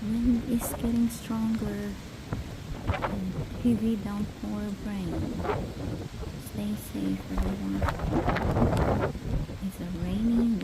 Wind is getting stronger and heavy downpour rain. Stay safe, everyone. It's a rainy,